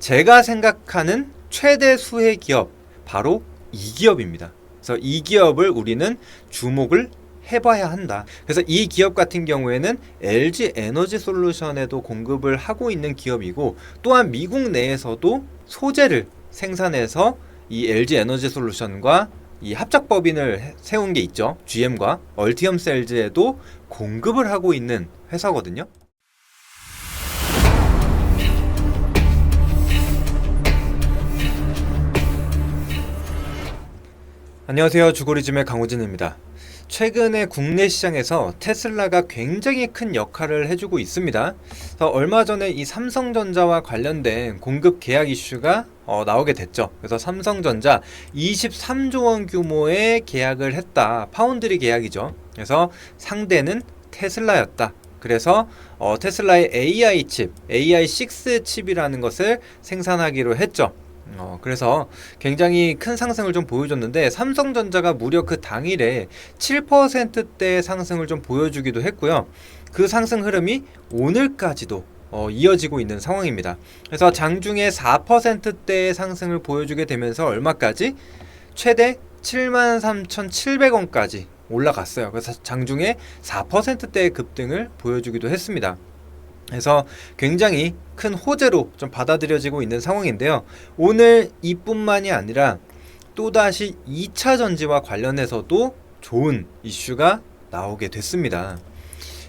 제가 생각하는 최대 수혜 기업 바로 이 기업입니다. 그래서 이 기업을 우리는 주목을 해봐야 한다. 그래서 이 기업 같은 경우에는 LG 에너지 솔루션에도 공급을 하고 있는 기업이고, 또한 미국 내에서도 소재를 생산해서 이 LG 에너지 솔루션과 이 합작법인을 세운 게 있죠. GM과 얼티엄 셀즈에도 공급을 하고 있는 회사거든요. 안녕하세요. 주거리즘의 강호진입니다. 최근에 국내 시장에서 테슬라가 굉장히 큰 역할을 해주고 있습니다. 그래서 얼마 전에 이 삼성전자와 관련된 공급 계약 이슈가 나오게 됐죠. 그래서 삼성전자 23조 원 규모의 계약을 했다. 파운드리 계약이죠. 그래서 상대는 테슬라였다. 그래서 테슬라의 AI 칩, AI6 칩이라는 것을 생산하기로 했죠. 그래서 굉장히 큰 상승을 좀 보여줬는데, 삼성전자가 무려 그 당일에 7%대 상승을 좀 보여주기도 했고요. 그 상승 흐름이 오늘까지도 이어지고 있는 상황입니다. 그래서 장중에 4%대의 상승을 보여주게 되면서 얼마까지? 최대 73,700원까지 올라갔어요. 그래서 장중에 4%대의 급등을 보여주기도 했습니다. 그래서 굉장히 큰 호재로 좀 받아들여지고 있는 상황인데요. 오늘 이뿐만이 아니라 또다시 2차 전지와 관련해서도 좋은 이슈가 나오게 됐습니다.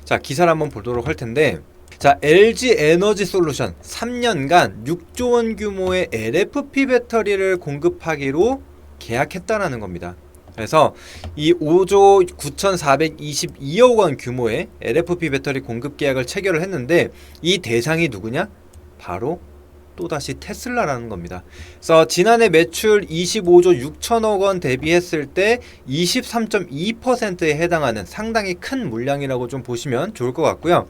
자, 기사를 한번 보도록 할 텐데, 자, LG 에너지 솔루션 3년간 6조 원 규모의 LFP 배터리를 공급하기로 계약했다라는 겁니다. 그래서 이 5조 9,422억 원 규모의 LFP 배터리 공급 계약을 체결을 했는데, 이 대상이 누구냐? 바로 또다시 테슬라라는 겁니다. 그래서 지난해 매출 25조 6천억 원 대비했을 때 23.2%에 해당하는 상당히 큰 물량이라고 좀 보시면 좋을 것 같고요.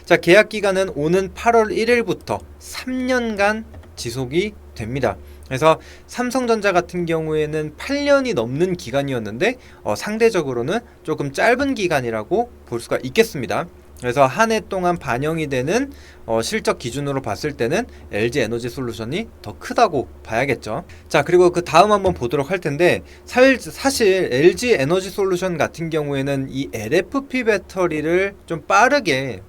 자, 계약 기간은 오는 8월 1일부터 3년간 지속이 됩니다. 그래서 삼성전자 같은 경우에는 8년이 넘는 기간이었는데 상대적으로는 조금 짧은 기간이라고 볼 수가 있겠습니다. 그래서 한 해 동안 반영이 되는 실적 기준으로 봤을 때는 LG 에너지 솔루션이 더 크다고 봐야겠죠. 자, 그리고 그 다음 한번 보도록 할 텐데, 사실 LG 에너지 솔루션 같은 경우에는 이 LFP 배터리를 좀 빠르게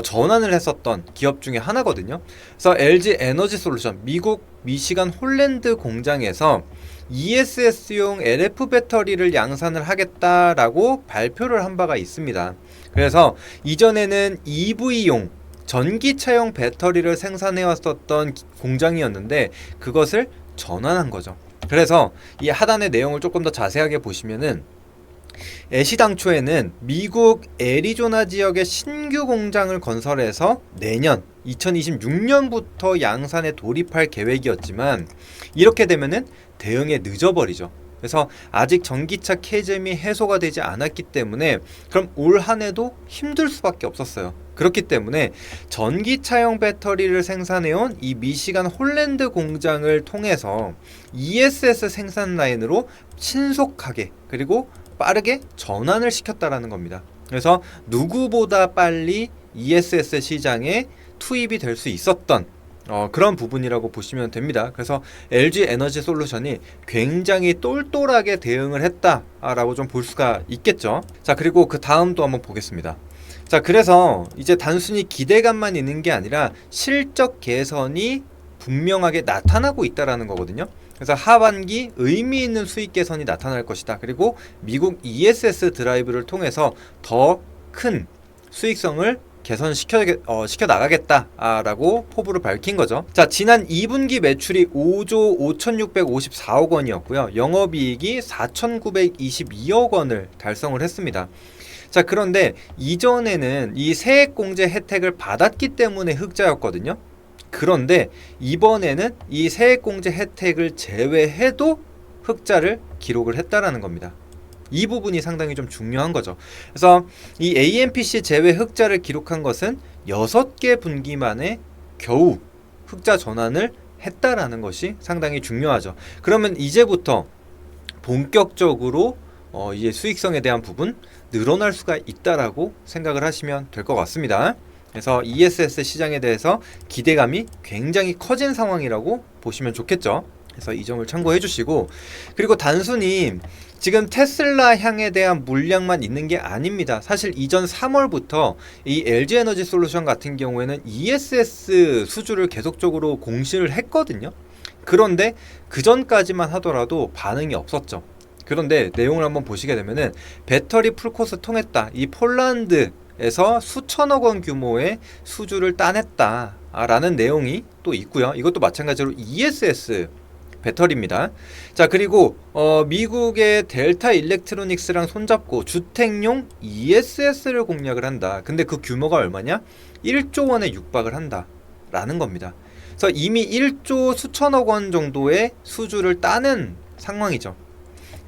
전환을 했었던 기업 중에 하나거든요. 그래서 LG 에너지 솔루션 미국 미시간 홀랜드 공장에서 ESS용 LF 배터리를 양산을 하겠다라고 발표를 한 바가 있습니다. 그래서 이전에는 EV용 전기차용 배터리를 생산해 왔었던 공장이었는데, 그것을 전환한 거죠. 그래서 이 하단의 내용을 조금 더 자세하게 보시면은, 애시당초에는 미국 애리조나 지역의 신규 공장을 건설해서 내년 2026년부터 양산에 돌입할 계획이었지만, 이렇게 되면은 대응에 늦어버리죠. 그래서 아직 전기차 캐즘이 해소가 되지 않았기 때문에 그럼 올 한 해도 힘들 수밖에 없었어요. 그렇기 때문에 전기차용 배터리를 생산해온 이 미시간 홀랜드 공장을 통해서 ESS 생산 라인으로 신속하게 그리고 빠르게 전환을 시켰다라는 겁니다. 그래서 누구보다 빨리 ESS 시장에 투입이 될 수 있었던 그런 부분이라고 보시면 됩니다. 그래서 LG 에너지 솔루션이 굉장히 똘똘하게 대응을 했다라고 좀 볼 수가 있겠죠. 자, 그리고 그 다음도 한번 보겠습니다. 자, 그래서 이제 단순히 기대감만 있는 게 아니라 실적 개선이 분명하게 나타나고 있다라는 거거든요. 그래서 하반기 의미 있는 수익 개선이 나타날 것이다. 그리고 미국 ESS 드라이브를 통해서 더 큰 수익성을 개선시켜 나가겠다라고 포부를 밝힌 거죠. 자, 지난 2분기 매출이 5조 5,654억 원이었고요. 영업이익이 4,922억 원을 달성을 했습니다. 자, 그런데 이전에는 이 세액공제 혜택을 받았기 때문에 흑자였거든요. 그런데 이번에는 이 세액공제 혜택을 제외해도 흑자를 기록을 했다라는 겁니다. 이 부분이 상당히 좀 중요한 거죠. 그래서 이 AMPC 제외 흑자를 기록한 것은 6개 분기 만에 겨우 흑자 전환을 했다라는 것이 상당히 중요하죠. 그러면 이제부터 본격적으로 이제 수익성에 대한 부분 늘어날 수가 있다라고 생각을 하시면 될 것 같습니다. 그래서 ESS 시장에 대해서 기대감이 굉장히 커진 상황이라고 보시면 좋겠죠. 그래서 이 점을 참고해 주시고, 그리고 단순히 지금 테슬라 향에 대한 물량만 있는 게 아닙니다. 사실 이전 3월부터 이 LG에너지솔루션 같은 경우에는 ESS 수주를 계속적으로 공시를 했거든요. 그런데 그 전까지만 하더라도 반응이 없었죠. 그런데 내용을 한번 보시게 되면은 배터리 풀코스 통했다. 이 폴란드에서 수천억 원 규모의 수주를 따냈다. 라는 내용이 또 있고요. 이것도 마찬가지로 ESS 배터리입니다. 자, 그리고 미국의 델타 일렉트로닉스랑 손잡고 주택용 ESS를 공략을 한다. 근데 그 규모가 얼마냐? 1조 원에 육박을 한다 라는 겁니다. 그래서 이미 1조 수천억 원 정도의 수주를 따낸 상황이죠.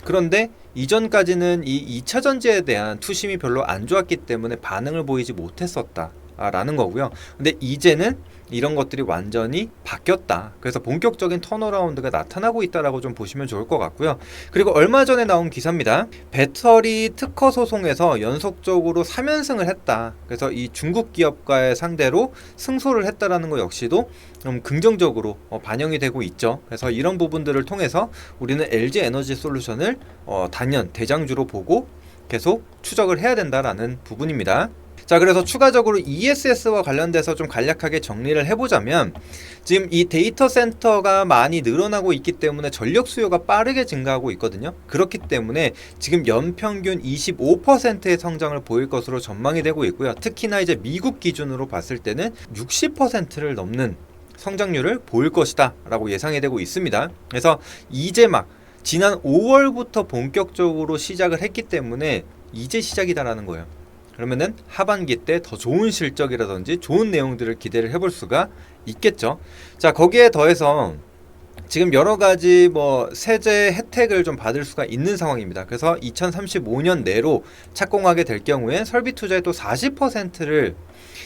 그런데 이전까지는 이 2차 전지에 대한 투심이 별로 안 좋았기 때문에 반응을 보이지 못했었다 라는 거고요. 근데 이제는 이런 것들이 완전히 바뀌었다. 그래서 본격적인 턴어라운드가 나타나고 있다라고 좀 보시면 좋을 것 같고요. 그리고 얼마 전에 나온 기사입니다. 배터리 특허 소송에서 연속적으로 3연승을 했다. 그래서 이 중국 기업과의 상대로 승소를 했다라는 것 역시도 좀 긍정적으로 반영이 되고 있죠. 그래서 이런 부분들을 통해서 우리는 LG 에너지 솔루션을 단연 대장주로 보고 계속 추적을 해야 된다라는 부분입니다. 자, 그래서 추가적으로 ESS와 관련돼서 좀 간략하게 정리를 해보자면, 지금 이 데이터 센터가 많이 늘어나고 있기 때문에 전력 수요가 빠르게 증가하고 있거든요. 그렇기 때문에 지금 연평균 25%의 성장을 보일 것으로 전망이 되고 있고요. 특히나 이제 미국 기준으로 봤을 때는 60%를 넘는 성장률을 보일 것이다 라고 예상이 되고 있습니다. 그래서 이제 막 지난 5월부터 본격적으로 시작을 했기 때문에 이제 시작이다라는 거예요. 그러면은 하반기 때 더 좋은 실적이라든지 좋은 내용들을 기대를 해볼 수가 있겠죠. 자, 거기에 더해서 지금 여러 가지 세제 혜택을 좀 받을 수가 있는 상황입니다. 그래서 2035년 내로 착공하게 될 경우엔 설비 투자의 또 40%를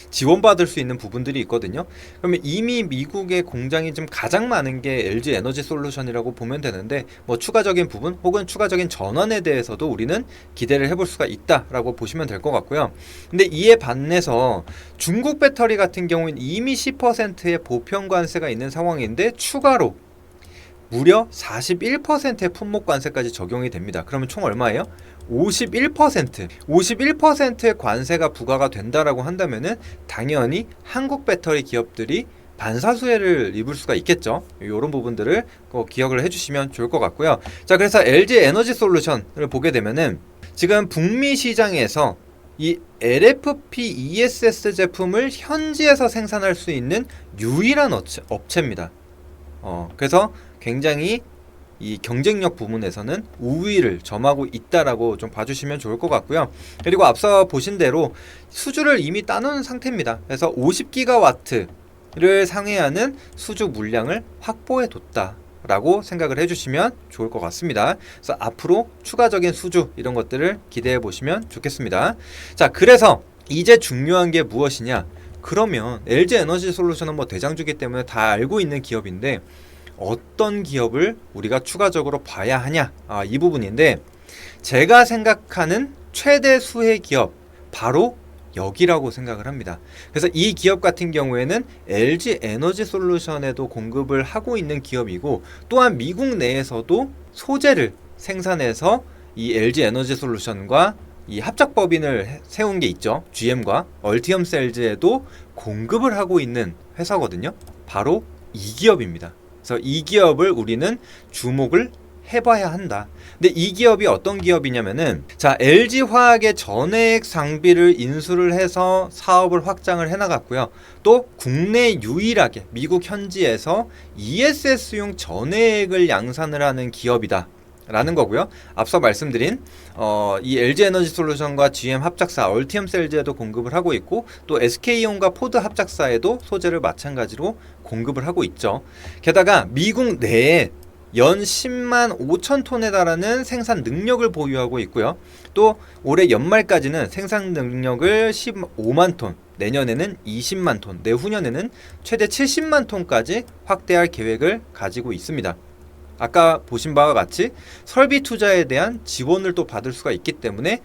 지원받을 수 있는 부분들이 있거든요. 그러면 이미 미국의 공장이 좀 가장 많은 게 LG 에너지 솔루션이라고 보면 되는데, 추가적인 부분 혹은 추가적인 전환에 대해서도 우리는 기대를 해볼 수가 있다라고 보시면 될 것 같고요. 근데 이에 반해서 중국 배터리 같은 경우는 이미 10%의 보편 관세가 있는 상황인데 추가로 무려 41%의 품목 관세까지 적용이 됩니다. 그러면 총 얼마예요? 51%의 관세가 부과가 된다라고 한다면은 당연히 한국 배터리 기업들이 반사수혜를 입을 수가 있겠죠. 이런 부분들을 꼭 기억을 해주시면 좋을 것 같고요. 자, 그래서 LG 에너지 솔루션을 보게 되면은 지금 북미 시장에서 이 LFP ESS 제품을 현지에서 생산할 수 있는 유일한 업체입니다. 그래서 굉장히 이 경쟁력 부분에서는 우위를 점하고 있다라고 좀 봐주시면 좋을 것 같고요. 그리고 앞서 보신 대로 수주를 이미 따놓은 상태입니다. 그래서 50기가와트를 상회하는 수주 물량을 확보해 뒀다라고 생각을 해주시면 좋을 것 같습니다. 그래서 앞으로 추가적인 수주 이런 것들을 기대해 보시면 좋겠습니다. 자, 그래서 이제 중요한 게 무엇이냐? 그러면 LG 에너지 솔루션은 대장주기 때문에 다 알고 있는 기업인데 어떤 기업을 우리가 추가적으로 봐야 하냐, 이 부분인데, 제가 생각하는 최대 수혜 기업 바로 여기라고 생각을 합니다. 그래서 이 기업 같은 경우에는 LG 에너지 솔루션에도 공급을 하고 있는 기업이고, 또한 미국 내에서도 소재를 생산해서 이 LG 에너지 솔루션과 이 합작법인을 세운 게 있죠. GM과 얼티엄 셀즈에도 공급을 하고 있는 회사거든요. 바로 이 기업입니다. 그래서 이 기업을 우리는 주목을 해봐야 한다. 근데 이 기업이 어떤 기업이냐면은, 자, LG화학의 전해액 상비를 인수를 해서 사업을 확장을 해나갔고요. 또 국내 유일하게 미국 현지에서 ESS용 전해액을 양산을 하는 기업이다 라는 거고요. 앞서 말씀드린 이 LG 에너지 솔루션과 GM 합작사 얼티엄 셀즈에도 공급을 하고 있고, 또 SK온과 포드 합작사에도 소재를 마찬가지로 공급을 하고 있죠. 게다가 미국 내에 연 10만 5천 톤에 달하는 생산 능력을 보유하고 있고요. 또 올해 연말까지는 생산 능력을 15만 톤, 내년에는 20만 톤, 내후년에는 최대 70만 톤까지 확대할 계획을 가지고 있습니다. 아까 보신 바와 같이 설비 투자에 대한 지원을 또 받을 수가 있기 때문에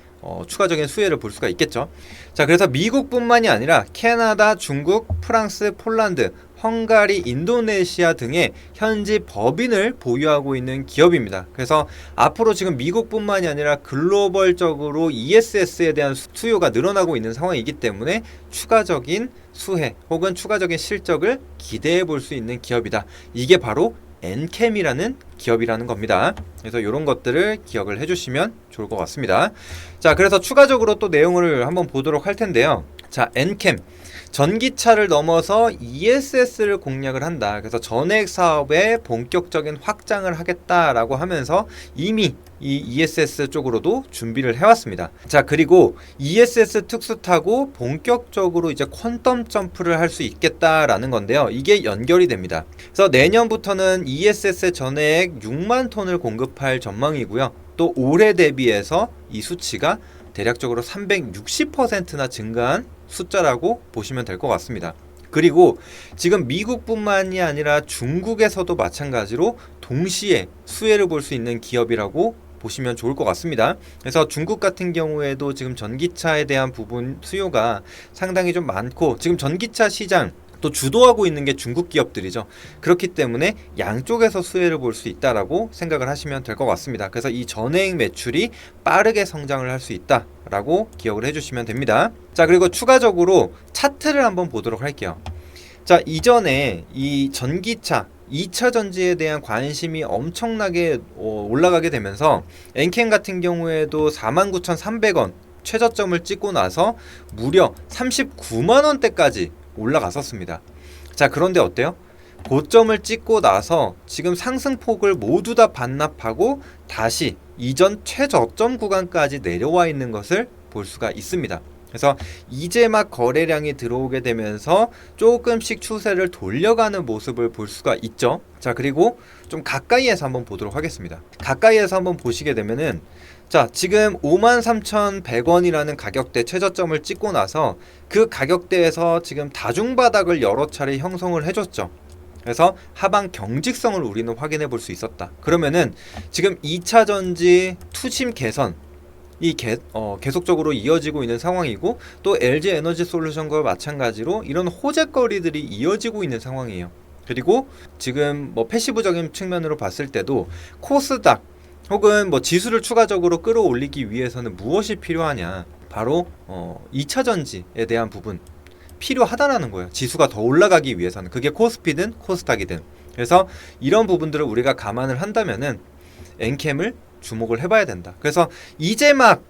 추가적인 수혜를 볼 수가 있겠죠. 자, 그래서 미국뿐만이 아니라 캐나다, 중국, 프랑스, 폴란드, 헝가리, 인도네시아 등의 현지 법인을 보유하고 있는 기업입니다. 그래서 앞으로 지금 미국뿐만이 아니라 글로벌적으로 ESS에 대한 수요가 늘어나고 있는 상황이기 때문에 추가적인 수혜 혹은 추가적인 실적을 기대해 볼 수 있는 기업이다. 이게 바로 엔캠이라는 기업이라는 겁니다. 그래서 이런 것들을 기억을 해주시면 좋을 것 같습니다. 자, 그래서 추가적으로 또 내용을 한번 보도록 할 텐데요. 자, 엔캠 전기차를 넘어서 ESS를 공략을 한다. 그래서 전액 사업의 본격적인 확장을 하겠다라고 하면서 이미 이 ESS 쪽으로도 준비를 해왔습니다. 자, 그리고 ESS 특수 타고 본격적으로 이제 퀀텀 점프를 할 수 있겠다라는 건데요. 이게 연결이 됩니다. 그래서 내년부터는 ESS 전액 6만 톤을 공급할 전망이고요. 또 올해 대비해서 이 수치가 대략적으로 360%나 증가한 숫자라고 보시면 될 것 같습니다. 그리고 지금 미국뿐만이 아니라 중국에서도 마찬가지로 동시에 수혜를 볼 수 있는 기업이라고 보시면 좋을 것 같습니다. 그래서 중국 같은 경우에도 지금 전기차에 대한 부분 수요가 상당히 좀 많고 지금 전기차 시장 또 주도하고 있는 게 중국 기업들이죠. 그렇기 때문에 양쪽에서 수혜를 볼 수 있다라고 생각을 하시면 될 것 같습니다. 그래서 이 전액 매출이 빠르게 성장을 할 수 있다라고 기억을 해주시면 됩니다. 자, 그리고 추가적으로 차트를 한번 보도록 할게요. 자, 이전에 이 전기차 2차 전지에 대한 관심이 엄청나게 올라가게 되면서 엔캠 같은 경우에도 49,300원 최저점을 찍고 나서 무려 39만 원대까지 올라갔었습니다. 자, 그런데 어때요? 고점을 찍고 나서 지금 상승폭을 모두 다 반납하고 다시 이전 최저점 구간까지 내려와 있는 것을 볼 수가 있습니다. 그래서 이제 막 거래량이 들어오게 되면서 조금씩 추세를 돌려가는 모습을 볼 수가 있죠. 자, 그리고 좀 가까이에서 한번 보도록 하겠습니다. 가까이에서 한번 보시게 되면은 자, 지금 53,100원이라는 가격대 최저점을 찍고 나서 그 가격대에서 지금 다중바닥을 여러 차례 형성을 해줬죠. 그래서 하방 경직성을 우리는 확인해 볼 수 있었다. 그러면은 지금 2차 전지 투심 개선 계속적으로 이어지고 있는 상황이고 또 LG 에너지 솔루션과 마찬가지로 이런 호재거리들이 이어지고 있는 상황이에요. 그리고 지금 뭐 패시브적인 측면으로 봤을 때도 코스닥 혹은 뭐 지수를 추가적으로 끌어올리기 위해서는 무엇이 필요하냐? 바로 2차 전지에 대한 부분 필요하다라는 거예요. 지수가 더 올라가기 위해서는 그게 코스피든 코스닥이든. 그래서 이런 부분들을 우리가 감안을 한다면은 엔캠을 주목을 해봐야 된다. 그래서 이제 막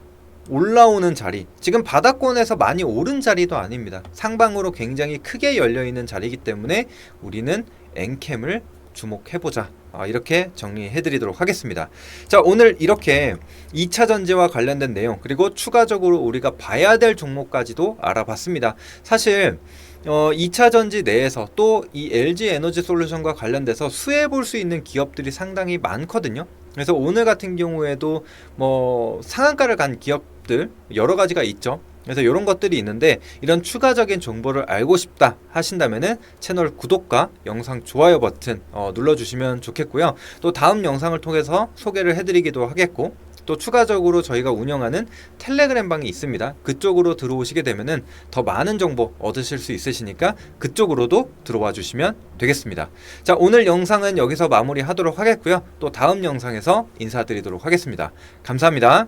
올라오는 자리, 지금 바닥권에서 많이 오른 자리도 아닙니다. 상방으로 굉장히 크게 열려있는 자리이기 때문에 우리는 엔캠을 주목해보자. 이렇게 정리해드리도록 하겠습니다. 자, 오늘 이렇게 2차 전지와 관련된 내용 그리고 추가적으로 우리가 봐야 될 종목까지도 알아봤습니다. 사실 2차 전지 내에서 또 이 LG 에너지 솔루션과 관련돼서 수혜 볼 수 있는 기업들이 상당히 많거든요. 그래서 오늘 같은 경우에도 뭐 상한가를 간 기업들 여러 가지가 있죠. 그래서 이런 것들이 있는데 이런 추가적인 정보를 알고 싶다 하신다면은 채널 구독과 영상 좋아요 버튼 눌러주시면 좋겠고요. 또 다음 영상을 통해서 소개를 해드리기도 하겠고 또 추가적으로 저희가 운영하는 텔레그램 방이 있습니다. 그쪽으로 들어오시게 되면은 더 많은 정보 얻으실 수 있으시니까 그쪽으로도 들어와 주시면 되겠습니다. 자, 오늘 영상은 여기서 마무리하도록 하겠고요. 또 다음 영상에서 인사드리도록 하겠습니다. 감사합니다.